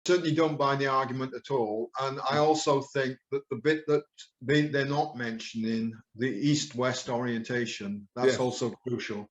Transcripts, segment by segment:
certainly don't buy the argument at all. And I also think that the bit that they're not mentioning, the east-west orientation, that's also crucial.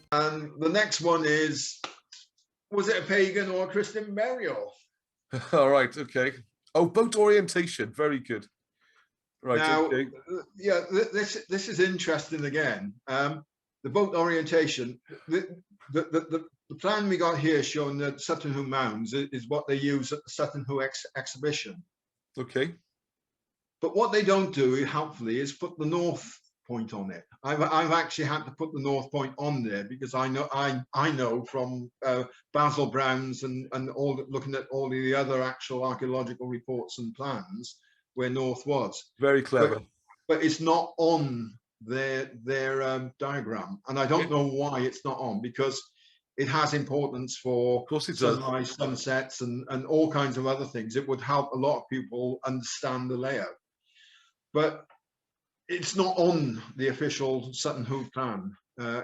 And the next one is, was it a pagan or a Christian burial? All right, okay. Oh, boat orientation, very good. Right, now, okay. Yeah, this is interesting again. The boat orientation, the plan we got here showing the Sutton Hoo Mounds is what they use at the Sutton Hoo exhibition. Okay. But what they don't do, helpfully, is put the north point on it. I've actually had to put the north point on there because I know from Basil Brown's and all looking at all the other actual archaeological reports and plans where north was. Very clever. But it's not on their diagram, and I don't know why it's not on, because it has importance for sunrise, sunsets, and all kinds of other things. It would help a lot of people understand the layout. But it's not on the official Sutton Hoo plan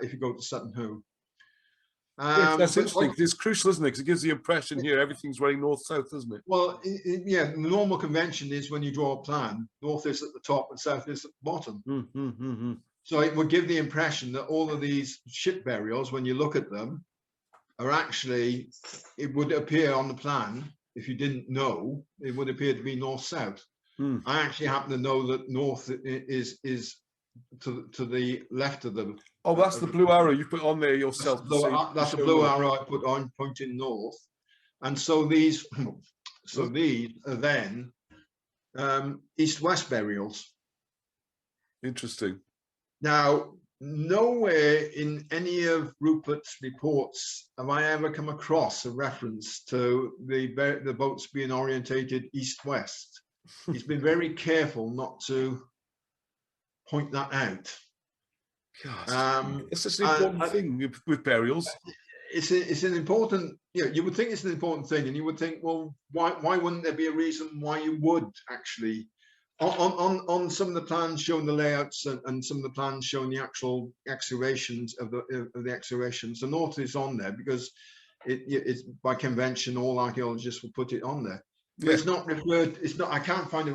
if you go to Sutton Hoo. Yes, that's interesting. It's crucial, isn't it? Because it gives the impression here everything's running north-south, doesn't it? Well, yeah, the normal convention is when you draw a plan, north is at the top and south is at the bottom. So it would give the impression that all of these ship burials, when you look at them, are actually, it would appear on the plan, if you didn't know, it would appear to be north-south. I actually happen to know that north is to the left of them. Oh, that's the blue arrow you put on there yourself. That's a blue arrow I put on pointing north. And so these are then east-west burials. Interesting. Now, nowhere in any of Rupert's reports have I ever come across a reference to the boats being orientated east-west. He's been very careful not to point that out. It's such an important thing with burials. It's an important, you would think it's an important thing, and you would think, well, why wouldn't there be a reason why you would actually on some of the plans showing the layouts and some of the plans showing the actual excavations of the excavations, the north is on there because it's by convention all archaeologists will put it on there. But it's not referred. It's not. I can't find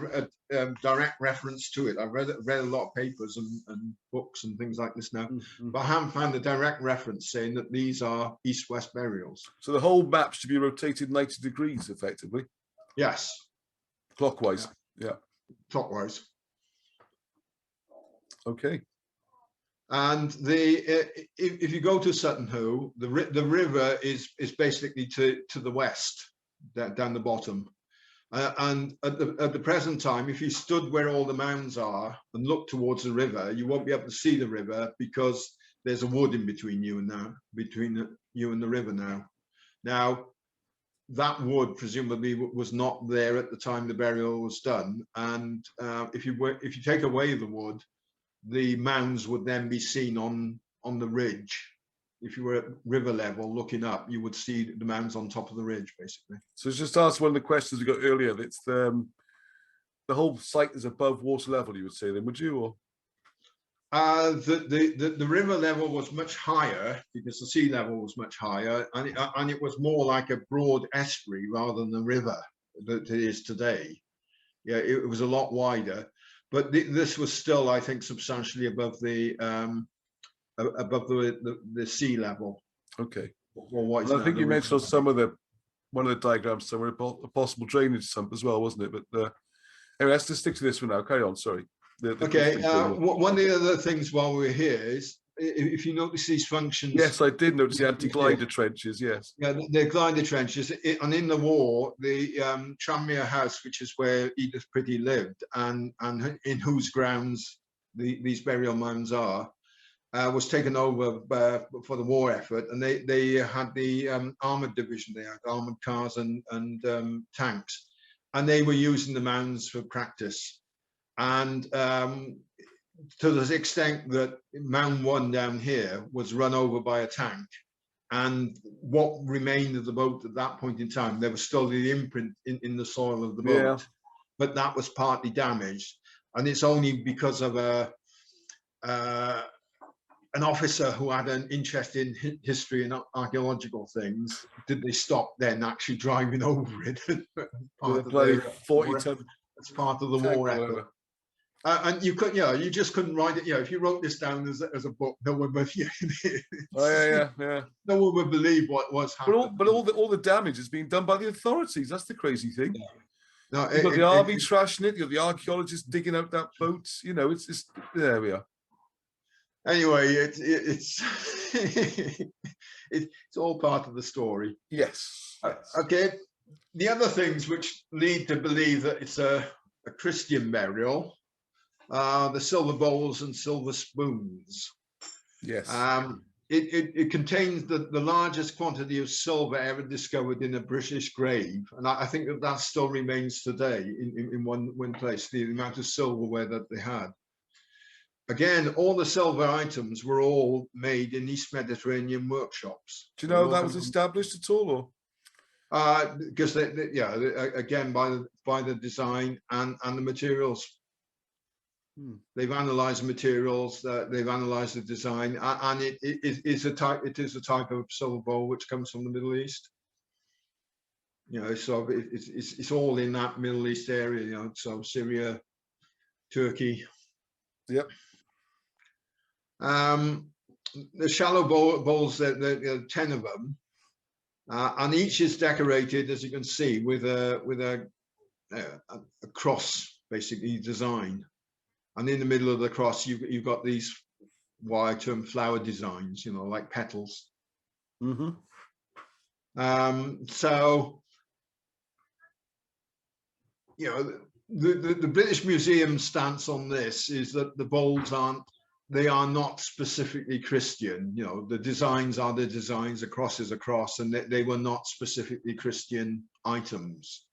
a direct reference to it. I've read a lot of papers and books and things like this now, but I haven't found a direct reference saying that these are east-west burials. So the whole map should be rotated 90 degrees, effectively. Yes. Clockwise. Yeah. Clockwise. Okay. And if you go to Sutton Hoo, the river is basically to the west, down the bottom. And at the present time, if you stood where all the mounds are and looked towards the river, you won't be able to see the river because there's a wood in between you and the river now. Now, that wood presumably was not there at the time the burial was done. And if you take away the wood, the mounds would then be seen on the ridge. If you were at river level looking up, you would see the mounds on top of the ridge, basically. So just ask one of the questions we got earlier. It's the whole site is above water level, you would say then, would you? Or the river level was much higher because the sea level was much higher, and it was more like a broad estuary rather than the river that it is today. Yeah, it was a lot wider, but this was still, I think, substantially above the sea level. Okay. Well, I think you mentioned on one of the diagrams somewhere a possible drainage sump as well, wasn't it? But anyway, let's just stick to this for now. Carry on. Sorry. Okay. One of the other things while we're here is if you notice these functions. Yes, I did notice the anti-glider trenches. Yes. Yeah, the glider trenches, and in the war, the Tranmere House, which is where Edith Pretty lived, and in whose grounds these burial mounds are. Was taken over for the war effort, and they had the armored division. They had armored cars and tanks, and they were using the mounds for practice. And to the extent that Mound 1 down here was run over by a tank, and what remained of the boat at that point in time, there was still the imprint in the soil of the boat. but that was partly damaged, and it's only because of an officer who had an interest in history and archaeological things did they stop then actually driving over it. With a bloody 40-ton it's part of the tank war or effort. whatever. And you could, you just couldn't write it. If you wrote this down as a book, no one would. Oh yeah. No one would believe what was happening. But all the damage is being done by the authorities. That's the crazy thing. Yeah. No, You've got the army trashing it. You've got the archaeologists digging out that boat. It's there we are. Anyway, it's it's all part of the story. Yes. Okay. The other things which lead to believe that it's a Christian burial are the silver bowls and silver spoons. Yes. It contains the largest quantity of silver ever discovered in a British grave, and I think that still remains today in one place. The amount of silverware that they had. Again, all the silver items were all made in East Mediterranean workshops. Do you know that was established at all, or? Because again by the design and the materials. They've analysed the materials, they've analysed the design, and it is a type of silver bowl which comes from the Middle East. So it's all in that Middle East area. So Syria, Turkey. Yep. The shallow bowls, there are 10 of them, and each is decorated, as you can see, with a cross, basically, design. And in the middle of the cross, you've got these what I term flower designs, like petals. Mm-hmm. So, the British Museum stance on this is that the bowls are not specifically Christian. The designs are the designs, a cross is a cross, and they were not specifically Christian items.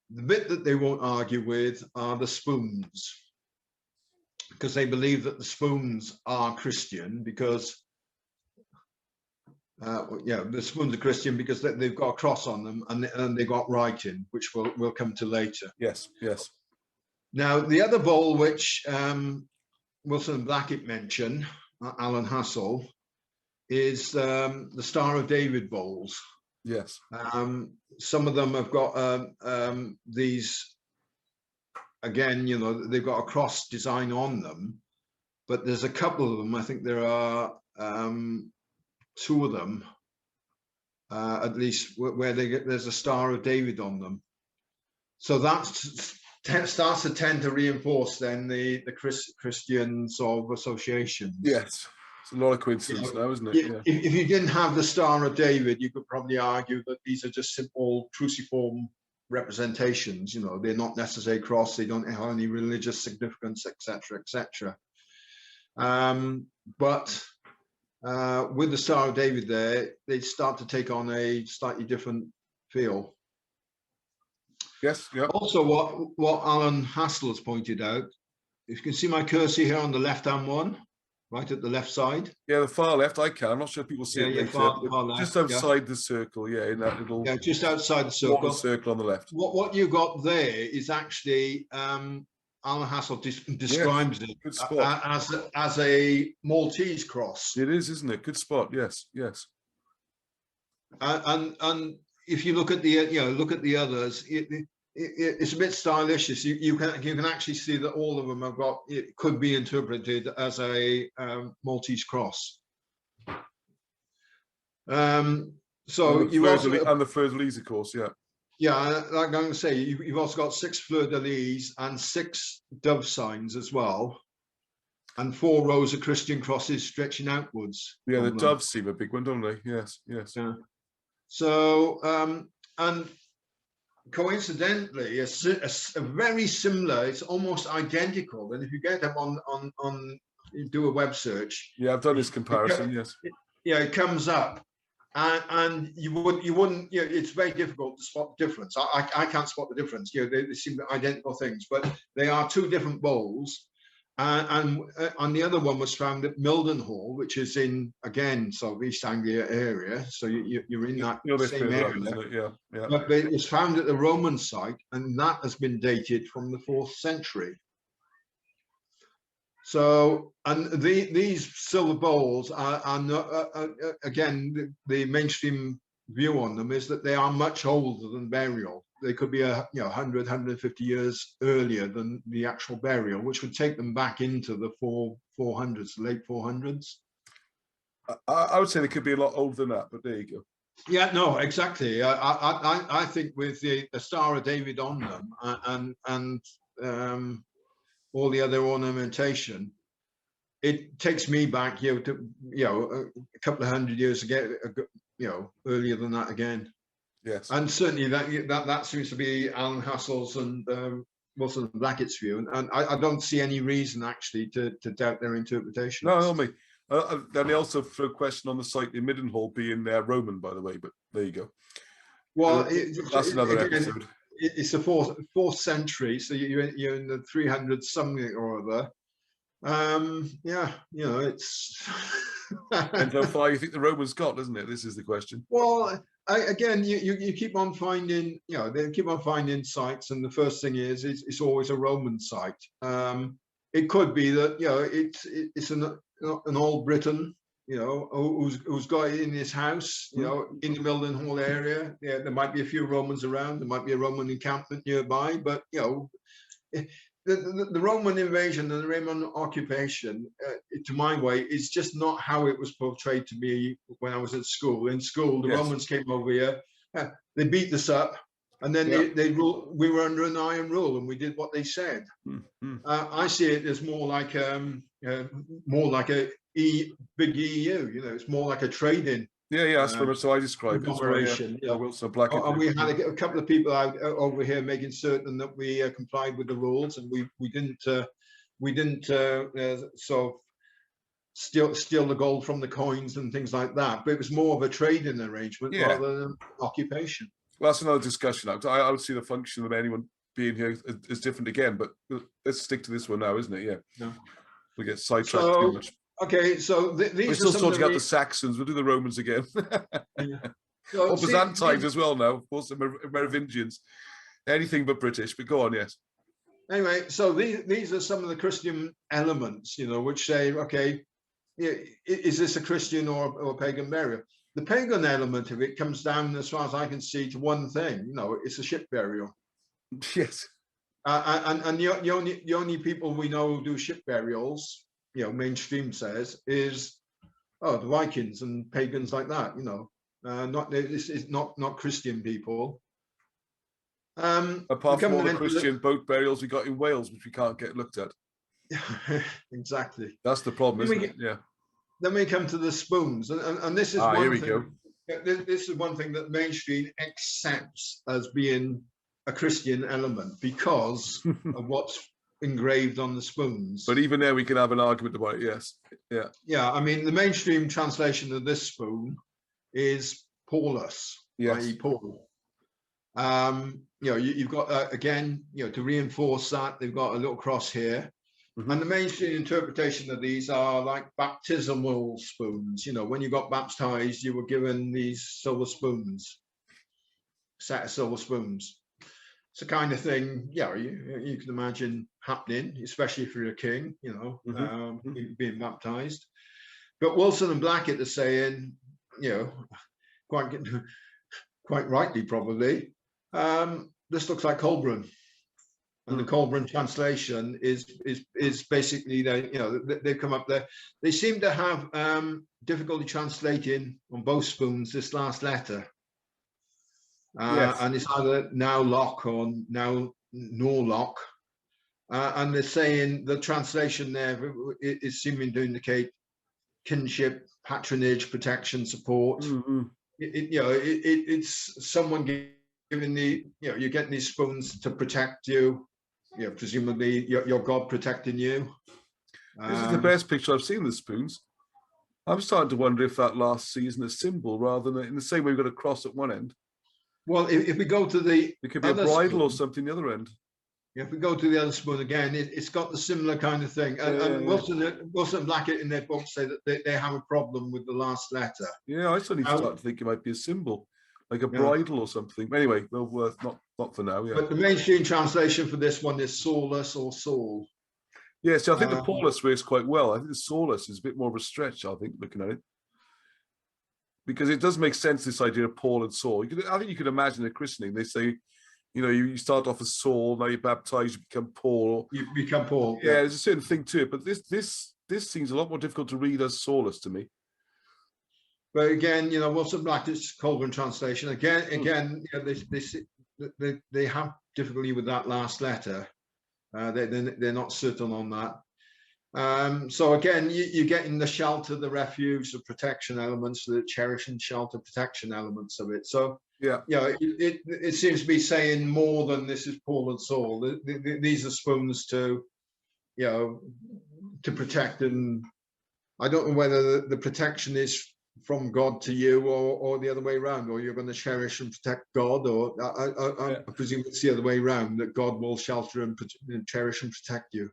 The bit that they won't argue with are the spoons, because they believe that the spoons are Christian because, the spoons are Christian because they've got a cross on them and they've got writing, which we'll come to later. Yes. Now, the other bowl which Wilson and Blackett mention, Alan Hassel, is the Star of David bowls. Yes. Some of them have got these. Again, they've got a cross design on them, but there's a couple of them. I think there are 2 of them, at least, where there's a Star of David on them. So that starts to tend to reinforce then the Christian sort of association. Yes, it's a lot of coincidence now, isn't it? Yeah. If you didn't have the Star of David, you could probably argue that these are just simple cruciform representations. They're not necessarily cross, they don't have any religious significance, etc., etc. But with the Star of David there, they start to take on a slightly different feel. Yes. Yeah. Also, what Alan Hassel has pointed out, if you can see my cursor here on the left-hand one, right at the left side. Yeah, the far left. I can. I'm not sure if people see it later. Far left, just outside the circle. Yeah, in that little. Yeah, just outside the circle. Circle on the left. What you got there is actually Alan Hassel describes it as a Maltese cross. It is, isn't it? Good spot. Yes. And if you look at the others, it's a bit stylish. You can actually see that all of them have got, it could be interpreted as a Maltese cross. So you also, and the fleur-de-lis, of course, yeah. Yeah, like I'm going to say, you've also got 6 fleur-de-lis and 6 dove signs as well, and 4 rows of Christian crosses stretching outwards. Yeah, the doves seem a big one, don't they? Yes. Yeah. So, and coincidentally, a very similar, it's almost identical. And if you get them on you do a web search. Yeah, I've done this comparison. Yes. Yeah, it comes up, and you wouldn't. It's very difficult to spot the difference. I can't spot the difference. They seem identical things, but they are 2 different bowls. And the other one was found at Mildenhall, which is in, again, sort of East Anglia area. So you're in that same area. Isn't it? Yeah, yeah. But it was found at the Roman site, and that has been dated from the 4th century. So, and these silver bowls are not, again, the mainstream view on them is that they are much older than burial. They could be 100, 150 years earlier than the actual burial, which would take them back into the 400s, late 400s. I would say they could be a lot older than that, but there you go. Yeah, no, exactly. I think with the Star of David on them and all the other ornamentation, it takes me back, to a couple of hundred years ago, earlier than that again. Yes, and certainly that seems to be Alan Hassel's and Wilson and Blackett's view, and I don't see any reason actually to doubt their interpretation. No, me. Then they also threw a question on the site in Middenhall being Roman, by the way, but there you go. Well, that's another episode. It's the fourth century, so you're in the 300 something or other. Yeah, it's. And how far you think the Romans got, isn't it? This is the question. Well, again, you keep on finding, they keep on finding sites, and the first thing is it's always a Roman site. It could be that it's an old Briton, who's got it in his house, in the Mildenhall area. Yeah, there might be a few Romans around. There might be a Roman encampment nearby, but the Roman invasion and the Roman occupation, to my way, is just not how it was portrayed to me when I was at school. In school, the Romans came over here, they beat us up, and then they ruled. We were under an iron rule, and we did what they said. I see it as more like a big EU. It's more like a trading. Yeah, that's very much how I describe it. Operation. Wilson Blackett. And we had a couple of people out over here making certain that we complied with the rules, and we didn't sort of steal the gold from the coins and things like that. But it was more of a trading arrangement rather than occupation. Well, that's another discussion. I would see the function of anyone being here as different again, but let's stick to this one now, isn't it? Yeah. We get sidetracked too much. Okay, so these we're still sorting out the Saxons. We'll do the Romans again. So, or Byzantines as well now. Of course, the Merovingians. Anything but British, but go on, yes. Anyway, so these are some of the Christian elements, which say, okay, is this a Christian or a pagan burial? The pagan element of it comes down, as far as I can see, to one thing. It's a ship burial. Yes. And the only people we know who do ship burials, mainstream says, is the Vikings and pagans like that. This is not Christian people. Apart from all the Christian boat burials we got in Wales, which we can't get looked at. Exactly. That's the problem, isn't it? Yeah. Then we come to the spoons, and this is here we go. This is one thing that mainstream accepts as being a Christian element because of what's engraved on the spoons. But even there we can have an argument about it. Yes. Yeah, I mean, the mainstream translation of this spoon is Paulus, i.e. Paul. You've got again, to reinforce that, they've got a little cross here. And the mainstream interpretation of these are like baptismal spoons. When you got baptized, you were given these silver spoons, set of silver spoons. It's the kind of thing, you can imagine happening, especially if you're a king, being baptized. But Wilson and Blackett are saying, quite rightly probably, this looks like Colburn. And the Colburn translation is basically they've come up there. They seem to have difficulty translating on both spoons this last letter. And it's either now lock or now nor lock. And they're saying the translation there is seeming to indicate kinship, patronage, protection, support. It's someone giving you're getting these spoons to protect you. Presumably your God protecting you. This is the best picture I've seen of the spoons. I'm starting to wonder if that last season is symbol rather than in the same way we've got a cross at one end. Well, if we go to it could be a bridle or something the other end. If we go to the other spoon again, it's got the similar kind of thing. And Wilson and Blackett in their book say that they have a problem with the last letter. Yeah, I suddenly started to think it might be a symbol, like a bridle or something. Anyway, well, not for now. Yeah. But the mainstream translation for this one is Saulus or Saul. Yeah, so I think the Paulus works quite well. I think the Saulus is a bit more of a stretch, I think, looking at it. Because it does make sense, this idea of Paul and Saul. I think you could imagine a christening. They say, you know, you start off as Saul, now you're baptized, you become Paul. You become Paul. Yeah, there's a certain thing to it. But this seems a lot more difficult to read as Saulus to me. But again, you know, Wilson Blackett's Colburn translation, again, you know, they have difficulty with that last letter. They're not certain on that. So again, you're getting the shelter, the refuge, the protection elements, the cherish and shelter protection elements of it. So yeah, you know, it seems to be saying more than this is Paul and Saul. These are spoons to, you know, to protect. And I don't know whether the protection is from God to you or the other way around, or you're going to cherish and protect God, or I presume it's the other way around, that God will shelter and cherish and protect you.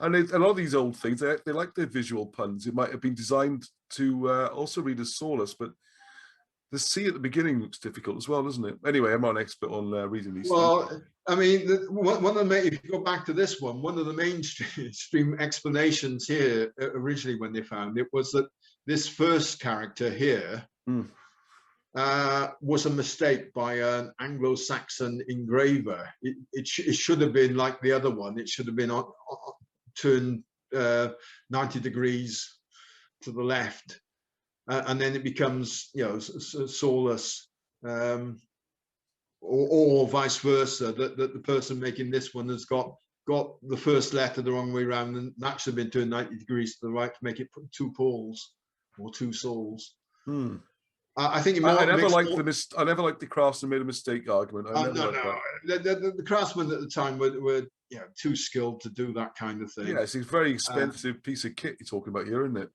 And a lot of these old things, they like their visual puns. It might have been designed to also read as Saulus, but the C at the beginning looks difficult as well, doesn't it? Anyway, I'm not an expert on reading these things. I mean, one of the if you go back to this one of the mainstream explanations here originally when they found it was that this first character here was a mistake by an Anglo-Saxon engraver. It should have been like the other one. It should have been turned 90 degrees to the left, and then it becomes, you know, Saulus, or vice versa. That the person making this one has got the first letter the wrong way around, and that should have been turned 90 degrees to the right to make it 2 Pauls or 2 Sauls. I think I never liked the craftsman made a mistake argument. The craftsmen at the time were you know, too skilled to do that kind of thing. Yeah, it's a very expensive piece of kit you're talking about here, isn't it?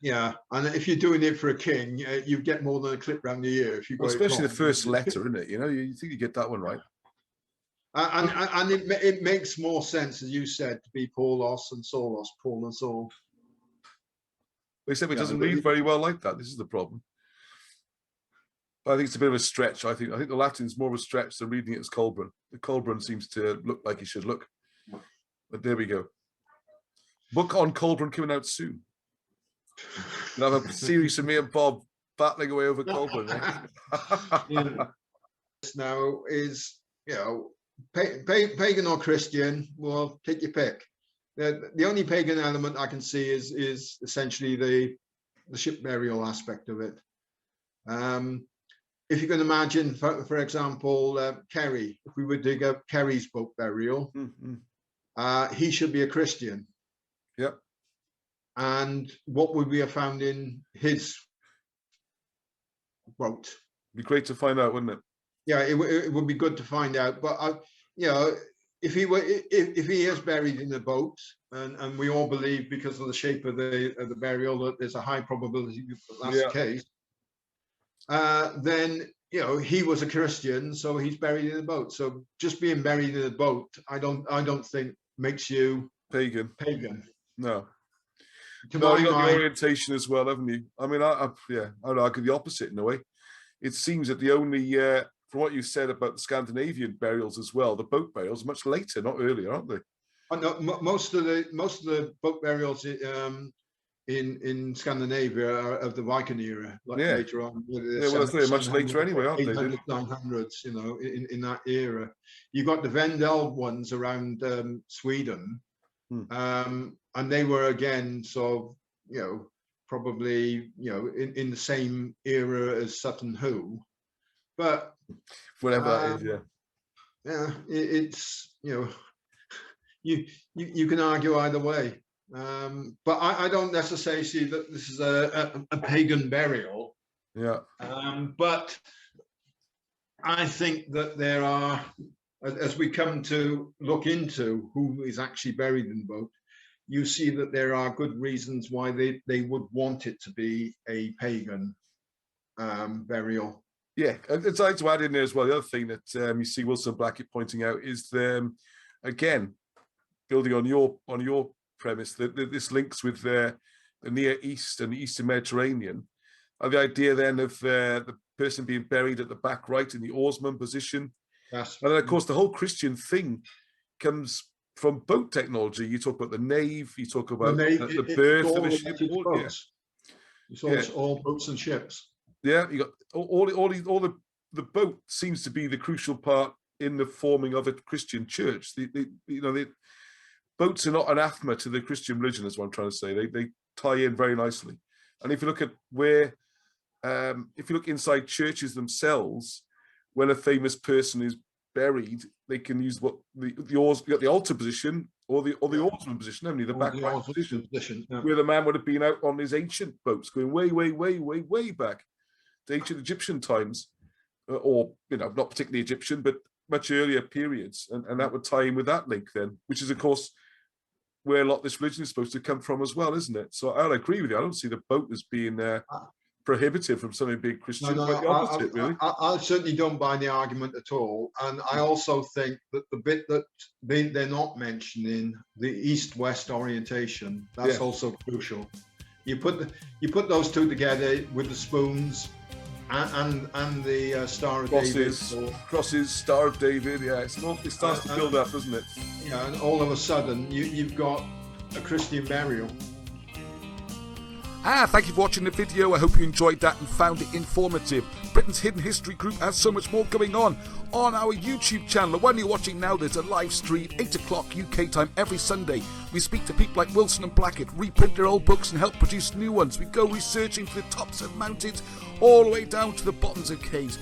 Yeah, and if you're doing it for a king, you get more than a clip round the ear. If you especially the first letter, isn't it? You know, you think you get that one right. And it makes more sense, as you said, to be Paulos and Saulos, Paul and Saul. Except it doesn't read very well like that. This is the problem. I think it's a bit of a stretch. I think the Latin's more of a stretch than reading it as Colburn. The Colburn seems to look like it should look. But there we go. Book on Colburn coming out soon. We'll have a series of me and Bob battling away over Colburn. This now is, you know, pagan or Christian. Well, take your pick. The only pagan element I can see is essentially the ship burial aspect of it. If you can imagine, for example, Kerry, if we would dig up Kerry's boat burial, he should be a Christian. Yep. And what would we have found in his boat? It'd be great to find out, wouldn't it? Yeah, it would be good to find out. But you know, if he is buried in a boat, and we all believe because of the shape of the burial that there's a high probability that's the case, then, you know, he was a Christian, so he's buried in a boat. So just being buried in a boat, I don't think makes you pagan. No. To no, my you got mind, the orientation as well, haven't you? I mean, I would argue the opposite in a way. It seems that the only, from what you said about the Scandinavian burials as well, the boat burials are much later, not earlier, aren't they? No, most of the boat burials in Scandinavia are of the Viking era, like later on. They're much later anyway, aren't they? 800s, 900s, you know, in that era. You got the Vendel ones around Sweden, and they were again sort of, you know, probably, you know, in the same era as Sutton Hoo, but whatever that is, yeah, it's, you know, you can argue either way. But I don't necessarily see that this is a pagan burial. Yeah. But I think that there are, as we come to look into who is actually buried in the boat, you see that there are good reasons why they would want it to be a pagan burial. Yeah, I'd like to add in there as well. The other thing that you see Wilson Blackett pointing out is again, building on your premise, that this links with the Near East and the Eastern Mediterranean, and the idea then of the person being buried at the back right in the oarsman position. Yes. And then, of course, the whole Christian thing comes from boat technology. You talk about the nave, you talk about the birth of a ship. It's all boats and ships. Yeah, you got all the boat seems to be the crucial part in the forming of a Christian church. The boats are not anathema to the Christian religion, is what I'm trying to say. They tie in very nicely. And if you look at where, if you look inside churches themselves, when a famous person is buried, they can use what the oars. You got the altar position or the oarsman position, haven't you? The back right position, where the man would have been out on his ancient boats, going way back to ancient Egyptian times, or not particularly Egyptian, but much earlier periods, and that would tie in with that link then, which is of course where a lot of this religion is supposed to come from as well, isn't it? So I'll agree with you. I don't see the boat as being prohibitive from something being Christian. No, quite the opposite, really. I certainly don't buy the argument at all, and I also think that the bit that they're not mentioning, the east-west orientation, that's also crucial. You put those two together with the spoons and the Star of David. Crosses, Star of David. Yeah, it starts to build up, doesn't it? Yeah, and all of a sudden you've got a Christian burial. Thank you for watching the video. I hope you enjoyed that and found it informative. Britain's Hidden History Group has so much more going on our YouTube channel. The one you're watching now, there's a live stream, 8 o'clock UK time every Sunday. We speak to people like Wilson and Blackett, reprint their old books and help produce new ones. We go researching for the tops of mountains all the way down to the bottoms of caves.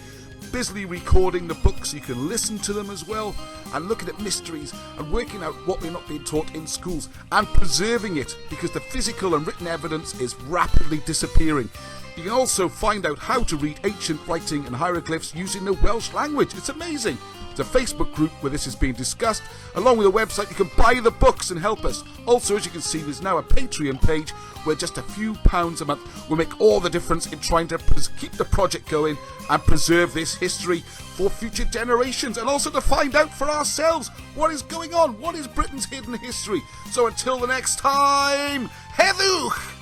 Busily recording the books so you can listen to them as well, and looking at mysteries and working out what we're not being taught in schools and preserving it, because the physical and written evidence is rapidly disappearing. You can also find out how to read ancient writing and hieroglyphs using the Welsh language. It's amazing. There's a Facebook group where this is being discussed, along with a website you can buy the books and help us. Also, as you can see, there's now a Patreon page where just a few pounds a month will make all the difference in trying to keep the project going and preserve this history for future generations, and also to find out for ourselves what is going on, what is Britain's hidden history. So until the next time, Heddwch!